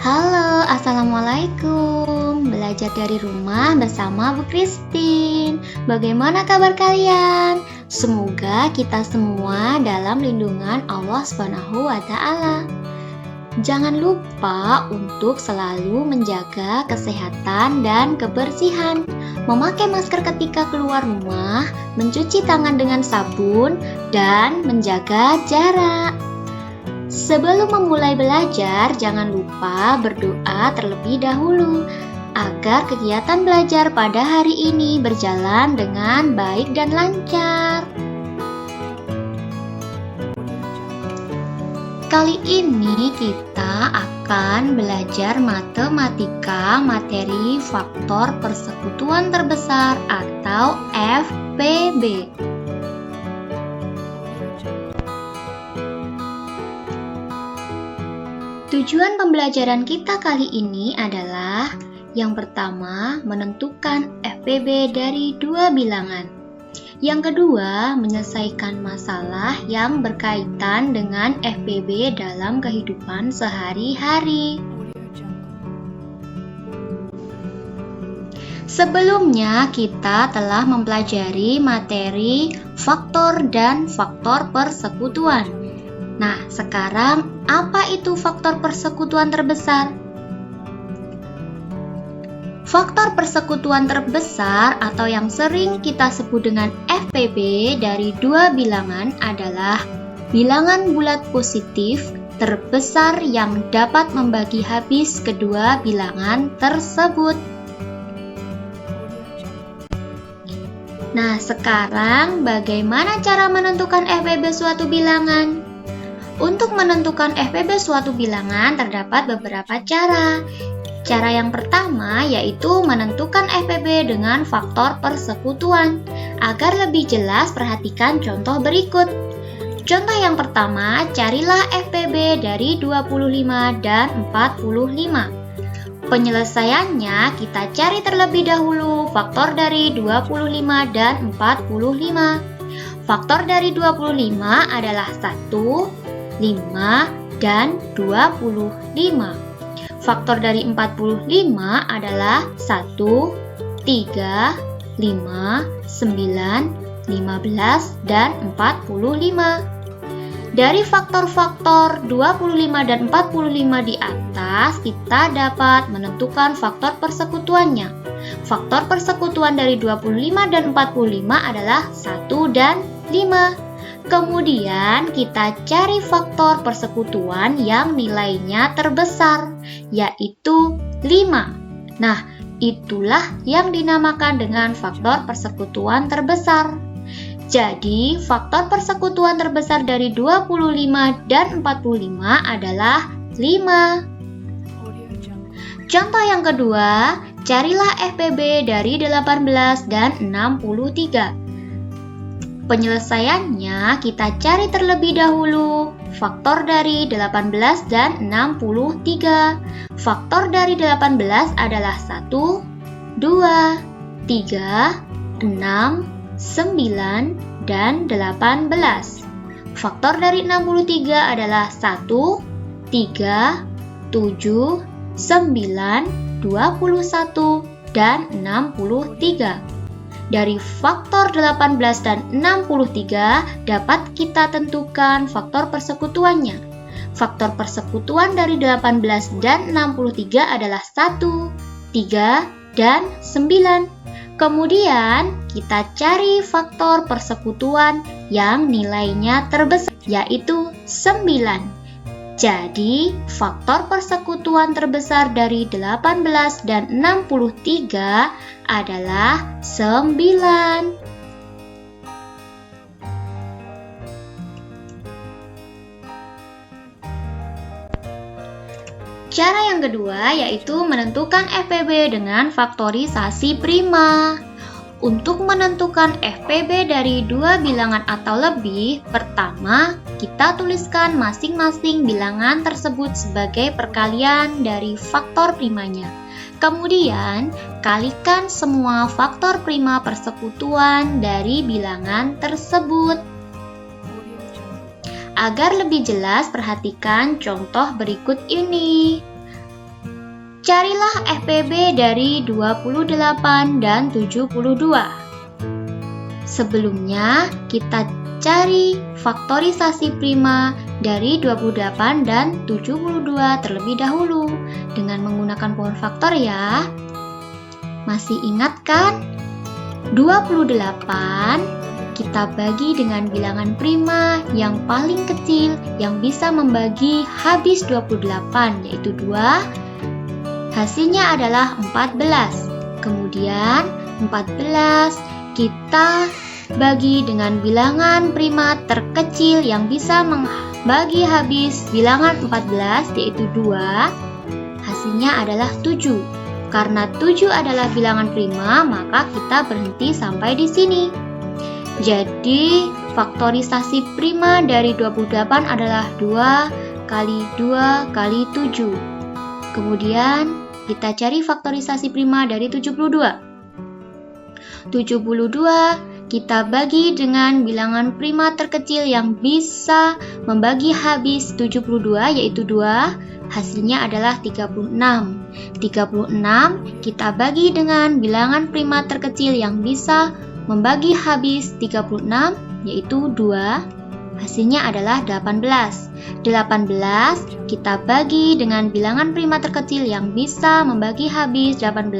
Halo, Assalamualaikum. Belajar dari rumah bersama Bu Christine. Bagaimana kabar kalian? Semoga kita semua dalam lindungan Allah Subhanahu wa Ta'ala. Jangan lupa untuk selalu menjaga kesehatan dan kebersihan, memakai masker ketika keluar rumah, mencuci tangan dengan sabun, dan menjaga jarak. Sebelum memulai belajar, jangan lupa berdoa terlebih dahulu agar kegiatan belajar pada hari ini berjalan dengan baik dan lancar. Kali ini kita akan belajar matematika materi faktor persekutuan terbesar atau FPB. Tujuan pembelajaran kita kali ini adalah yang pertama, menentukan FPB dari dua bilangan. Yang kedua, menyelesaikan masalah yang berkaitan dengan FPB dalam kehidupan sehari-hari. Sebelumnya, kita telah mempelajari materi faktor dan faktor persekutuan. Nah, sekarang apa itu faktor persekutuan terbesar? Faktor persekutuan terbesar atau yang sering kita sebut dengan FPB dari dua bilangan adalah bilangan bulat positif terbesar yang dapat membagi habis kedua bilangan tersebut. Nah, sekarang bagaimana cara menentukan FPB suatu bilangan? Untuk menentukan FPB suatu bilangan terdapat beberapa cara. Cara yang pertama yaitu menentukan FPB dengan faktor persekutuan. Agar lebih jelas, perhatikan contoh berikut. Contoh yang pertama, carilah FPB dari 25 dan 45. Penyelesaiannya kita cari terlebih dahulu faktor dari 25 dan 45. Faktor dari 25 adalah 1, 5, dan 25. Faktor dari 45 adalah 1, 3, 5, 9, 15, dan 45. Dari faktor-faktor 25 dan 45 di atas, kita dapat menentukan faktor persekutuannya. Faktor persekutuan dari 25 dan 45 adalah 1 dan 5. Kemudian kita cari faktor persekutuan yang nilainya terbesar, yaitu 5. Nah, itulah yang dinamakan dengan faktor persekutuan terbesar. Jadi, faktor persekutuan terbesar dari 25 dan 45 adalah 5. Contoh yang kedua, carilah FPB dari 18 dan 63. Penyelesaiannya kita cari terlebih dahulu faktor dari 18 dan 63. Faktor dari 18 adalah 1, 2, 3, 6, 9, dan 18. Faktor dari 63 adalah 1, 3, 7, 9, 21, dan 63. Dari faktor 18 dan 63 dapat kita tentukan faktor persekutuannya. Faktor persekutuan dari 18 dan 63 adalah 1, 3, dan 9. Kemudian kita cari faktor persekutuan yang nilainya terbesar, yaitu 9. Jadi, faktor persekutuan terbesar dari 18 dan 63 adalah 9. Cara yang kedua yaitu menentukan FPB dengan faktorisasi prima. Untuk menentukan FPB dari dua bilangan atau lebih, pertama, kita tuliskan masing-masing bilangan tersebut sebagai perkalian dari faktor primanya. Kemudian, kalikan semua faktor prima persekutuan dari bilangan tersebut. Agar lebih jelas, perhatikan contoh berikut ini. Carilah FPB dari 28 dan 72. Sebelumnya, kita cari faktorisasi prima dari 28 dan 72 terlebih dahulu dengan menggunakan pohon faktor ya. Masih ingat kan? 28 kita bagi dengan bilangan prima yang paling kecil yang bisa membagi habis 28 yaitu 2. Hasilnya adalah 14. Kemudian 14 kita bagi dengan bilangan prima terkecil yang bisa membagi habis bilangan 14 yaitu 2. Hasilnya adalah 7. Karena 7 adalah bilangan prima, maka kita berhenti sampai di sini. Jadi faktorisasi prima dari 28 adalah 2 kali 2 kali 7. Kemudian kita cari faktorisasi prima dari 72. 72 kita bagi dengan bilangan prima terkecil yang bisa membagi habis 72 yaitu 2. Hasilnya adalah 36. 36 kita bagi dengan bilangan prima terkecil yang bisa membagi habis 36 yaitu 2. Hasilnya adalah 18. 18 kita bagi dengan bilangan prima terkecil yang bisa membagi habis 18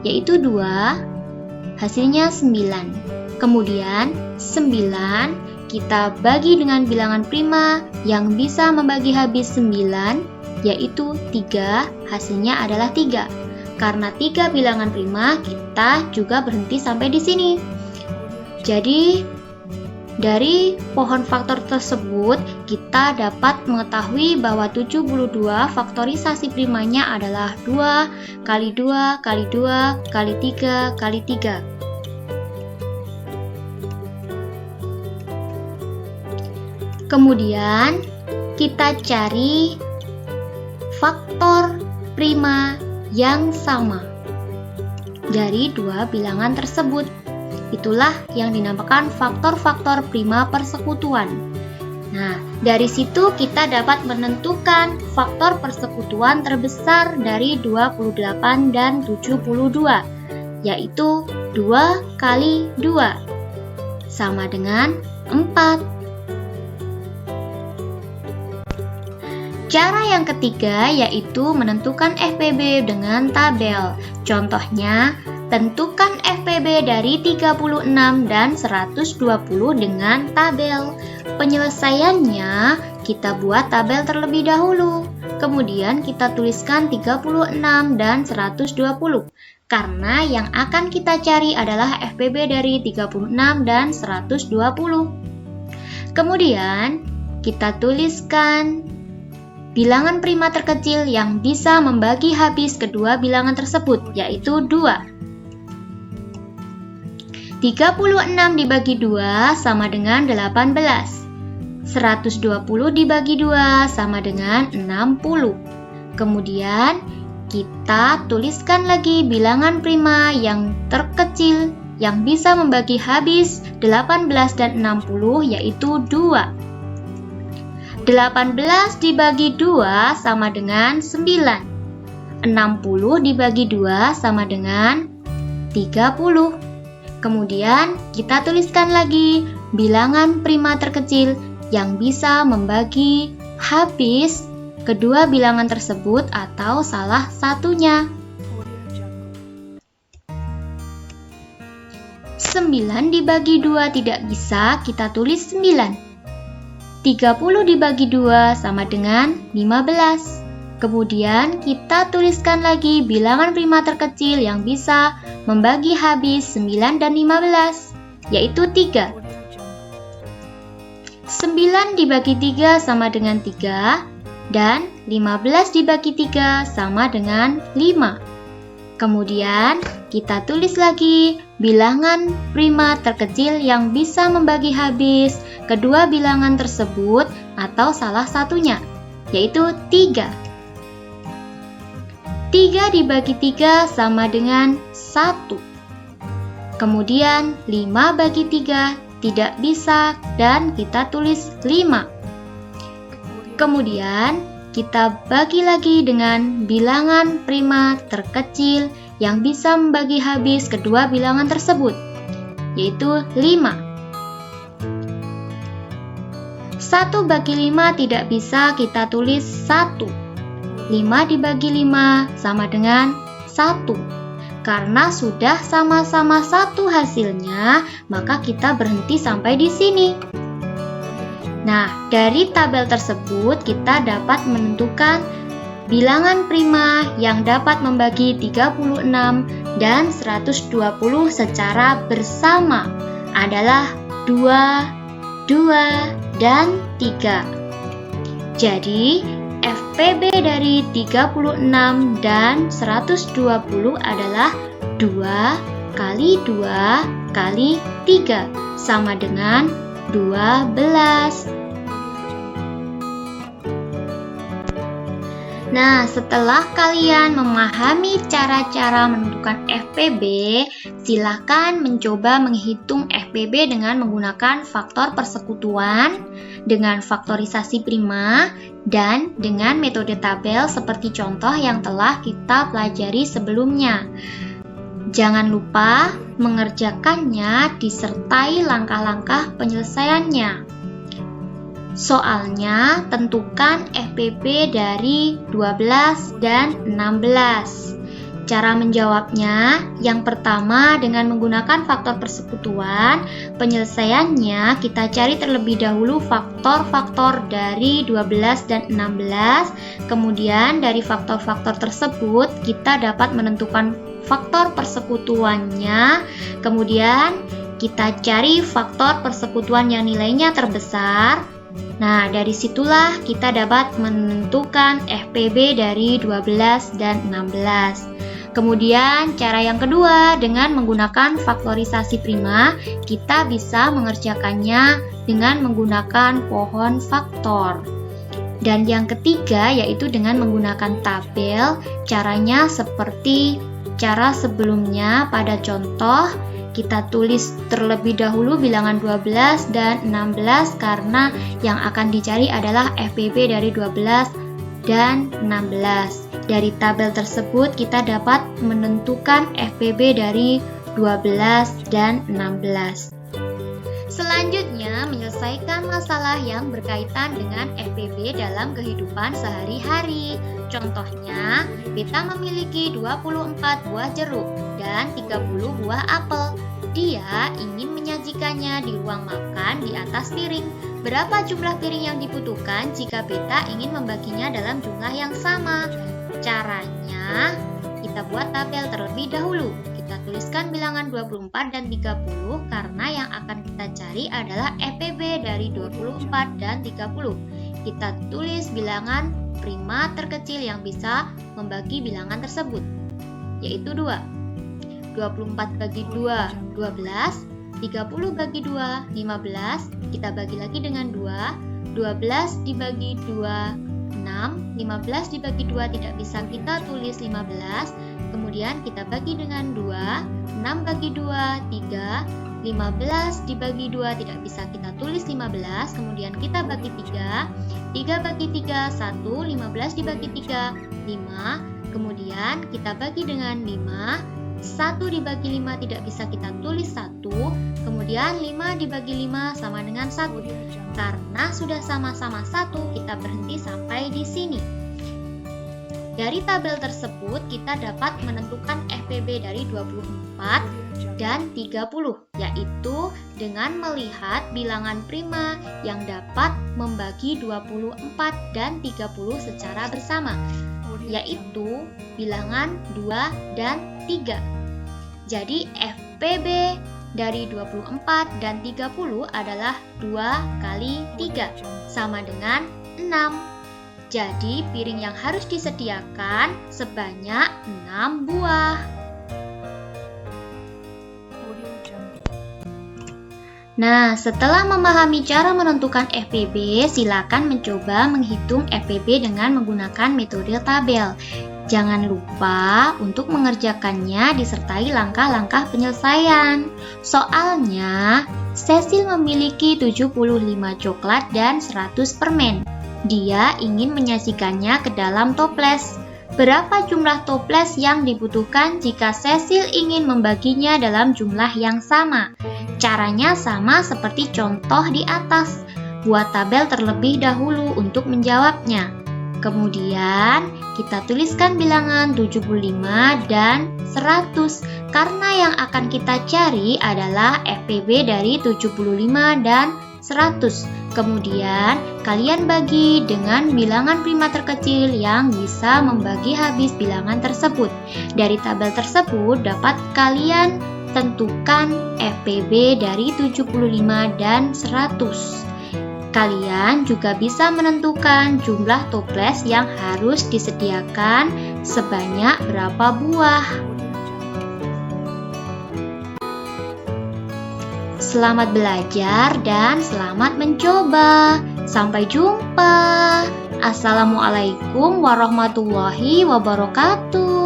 yaitu 2. Hasilnya 9. Kemudian 9 kita bagi dengan bilangan prima yang bisa membagi habis 9 yaitu 3. Hasilnya adalah 3. Karena 3 bilangan prima, kita juga berhenti sampai di sini. Jadi dari pohon faktor tersebut, kita dapat mengetahui bahwa 72 faktorisasi primanya adalah 2 kali 2 kali 2 kali 3 kali 3. Kemudian, kita cari faktor prima yang sama dari dua bilangan tersebut. Itulah yang dinamakan faktor-faktor prima persekutuan. Nah, dari situ kita dapat menentukan faktor persekutuan terbesar dari 28 dan 72, yaitu 2 kali 2 sama dengan 4. Cara yang ketiga yaitu menentukan FPB dengan tabel. Contohnya, tentukan FPB dari 36 dan 120 dengan tabel. Penyelesaiannya, kita buat tabel terlebih dahulu. Kemudian kita tuliskan 36 dan 120. Karena yang akan kita cari adalah FPB dari 36 dan 120. Kemudian, kita tuliskan bilangan prima terkecil yang bisa membagi habis kedua bilangan tersebut, yaitu 2. 36 dibagi 2 sama dengan 18. 120 dibagi 2 sama dengan 60. Kemudian, kita tuliskan lagi bilangan prima yang terkecil yang bisa membagi habis 18 dan 60, yaitu 2. 18 dibagi 2 sama dengan 9. 60 dibagi 2 sama dengan 30. Kemudian kita tuliskan lagi bilangan prima terkecil yang bisa membagi habis kedua bilangan tersebut atau salah satunya. 9 dibagi 2 tidak bisa, kita tulis 9. 30 dibagi 2 sama dengan 15. Kemudian kita tuliskan lagi bilangan prima terkecil yang bisa membagi habis 9 dan 15, yaitu 3. 9 dibagi 3 sama dengan 3, dan 15 dibagi 3 sama dengan 5. Kemudian kita tulis lagi bilangan prima terkecil yang bisa membagi habis kedua bilangan tersebut atau salah satunya, yaitu 3. 3 dibagi 3 sama dengan 1. Kemudian 5 bagi 3 tidak bisa dan kita tulis 5. Kemudian kita bagi lagi dengan bilangan prima terkecil yang bisa membagi habis kedua bilangan tersebut, yaitu 5. 1 bagi 5 tidak bisa kita tulis 1. 5 dibagi 5 sama dengan 1. Karena sudah sama-sama 1 hasilnya, maka kita berhenti sampai di sini. Nah, dari tabel tersebut kita dapat menentukan bilangan prima yang dapat membagi 36 dan 120 secara bersama adalah 2, 2, dan 3. Jadi, FPB dari 36 dan 120 adalah 2 kali 2 kali 3 sama dengan 12. Nah, setelah kalian memahami cara-cara menentukan FPB, silakan mencoba menghitung FPB dengan menggunakan faktor persekutuan, dengan faktorisasi prima, dan dengan metode tabel seperti contoh yang telah kita pelajari sebelumnya. Jangan lupa mengerjakannya disertai langkah-langkah penyelesaiannya. Soalnya, tentukan FPB dari 12 dan 16. Cara menjawabnya, yang pertama dengan menggunakan faktor persekutuan, penyelesaiannya kita cari terlebih dahulu faktor-faktor dari 12 dan 16, kemudian dari faktor-faktor tersebut kita dapat menentukan faktor persekutuannya, kemudian kita cari faktor persekutuan yang nilainya terbesar. Nah, dari situlah kita dapat menentukan FPB dari 12 dan 16. Kemudian, cara yang kedua, dengan menggunakan faktorisasi prima, kita bisa mengerjakannya dengan menggunakan pohon faktor. Dan yang ketiga, yaitu dengan menggunakan tabel, caranya seperti cara sebelumnya pada contoh. Kita tulis terlebih dahulu bilangan 12 dan 16 karena yang akan dicari adalah FPB dari 12 dan 16. Dari tabel tersebut kita dapat menentukan FPB dari 12 dan 16. Selanjutnya, menyelesaikan masalah yang berkaitan dengan FPB dalam kehidupan sehari-hari. Contohnya, Beta memiliki 24 buah jeruk dan 30 buah apel. Dia ingin menyajikannya di ruang makan di atas piring. Berapa jumlah piring yang dibutuhkan jika Beta ingin membaginya dalam jumlah yang sama? Caranya, kita buat tabel terlebih dahulu. Kita tuliskan bilangan 24 dan 30 karena yang akan kita cari adalah FPB dari 24 dan 30. Kita tulis bilangan prima terkecil yang bisa membagi bilangan tersebut, yaitu 2. 24 bagi 2, 12. 30 bagi 2, 15. Kita bagi lagi dengan 2. 12 dibagi 2, 6. 15 dibagi 2 tidak bisa kita tulis 15. Kemudian kita bagi dengan 2. 6 bagi 2, 3. 15 dibagi 2 tidak bisa kita tulis 15. Kemudian kita bagi 3. 3 bagi 3, 1. 15 dibagi 3, 5. Kemudian kita bagi dengan 5. 1 dibagi 5 tidak bisa kita tulis 1. Kemudian 5 dibagi 5 sama dengan 1. Karena sudah sama-sama 1, kita berhenti sampai di sini. Dari tabel tersebut kita dapat menentukan FPB dari 24 dan 30, yaitu dengan melihat bilangan prima yang dapat membagi 24 dan 30 secara bersama, yaitu bilangan 2 dan 3. Jadi FPB dari 24 dan 30 adalah 2 kali 3 sama dengan 6. Jadi piring yang harus disediakan sebanyak 6 buah. Nah, setelah memahami cara menentukan FPB, silakan mencoba menghitung FPB dengan menggunakan metode tabel. Jangan lupa untuk mengerjakannya disertai langkah-langkah penyelesaian. Soalnya, Cecil memiliki 75 coklat dan 100 permen. Dia ingin menyajikannya ke dalam toples. Berapa jumlah toples yang dibutuhkan jika Cecil ingin membaginya dalam jumlah yang sama? Caranya sama seperti contoh di atas. Buat tabel terlebih dahulu untuk menjawabnya. Kemudian kita tuliskan bilangan 75 dan 100 karena yang akan kita cari adalah FPB dari 75 dan 100. Kemudian kalian bagi dengan bilangan prima terkecil yang bisa membagi habis bilangan tersebut. Dari tabel tersebut dapat kalian tentukan FPB dari 75 dan 100. Kalian juga bisa menentukan jumlah toples yang harus disediakan sebanyak berapa buah. Selamat belajar dan selamat mencoba. Sampai jumpa. Assalamualaikum warahmatullahi wabarakatuh.